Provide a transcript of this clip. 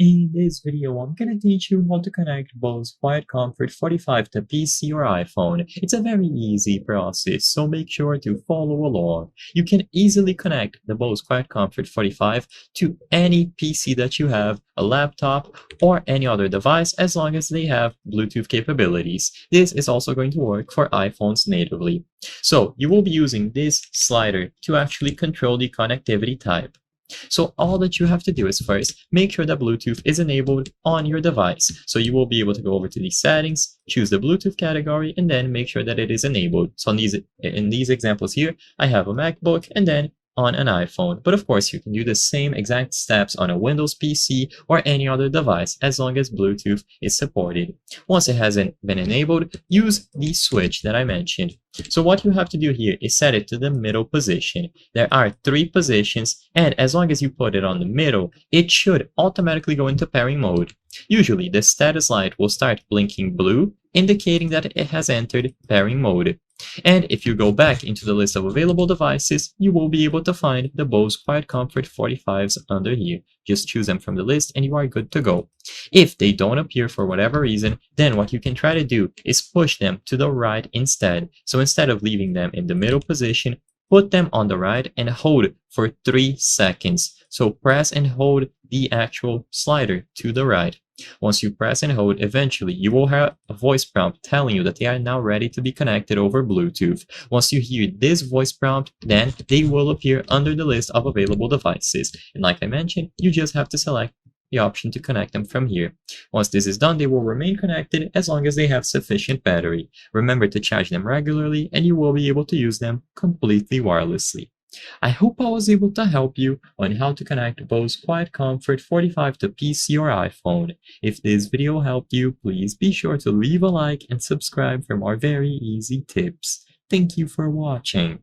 In this video, I'm gonna teach you how to connect Bose QuietComfort 45 to PC or iPhone. It's a very easy process, so make sure to follow along. You can easily connect the Bose QuietComfort 45 to any PC that you have, a laptop, or any other device as long as they have Bluetooth capabilities. This is also going to work for iPhones natively. So you will be using this slider to actually control the connectivity type. So all that you have to do is first make sure that Bluetooth is enabled on your device. So you will be able to go over to the settings, choose the Bluetooth category, and then make sure that it is enabled. So in these examples here, I have a MacBook and then on an iPhone. But of course, you can do the same exact steps on a Windows PC or any other device as long as Bluetooth is supported. Once it hasn't been enabled, use the switch that I mentioned. So what you have to do here is set it to the middle position. There are 3 positions, and as long as you put it on the middle, it should automatically go into pairing mode. Usually, the status light will start blinking blue, indicating that it has entered pairing mode. And if you go back into the list of available devices, you will be able to find the Bose QuietComfort 45s under here. Just choose them from the list and you are good to go. If they don't appear for whatever reason, then what you can try to do is push them to the right instead. So instead of leaving them in the middle position, put them on the right and hold for 3 seconds. So press and hold the actual slider to the right. Once you press and hold, eventually you will have a voice prompt telling you that they are now ready to be connected over Bluetooth. Once you hear this voice prompt, then they will appear under the list of available devices. And like I mentioned, you just have to select the option to connect them from here. Once this is done, they will remain connected as long as they have sufficient battery. Remember to charge them regularly and you will be able to use them completely wirelessly. I hope I was able to help you on how to connect Bose QuietComfort 45 to PC or iPhone. If this video helped you, please be sure to leave a like and subscribe for more very easy tips. Thank you for watching.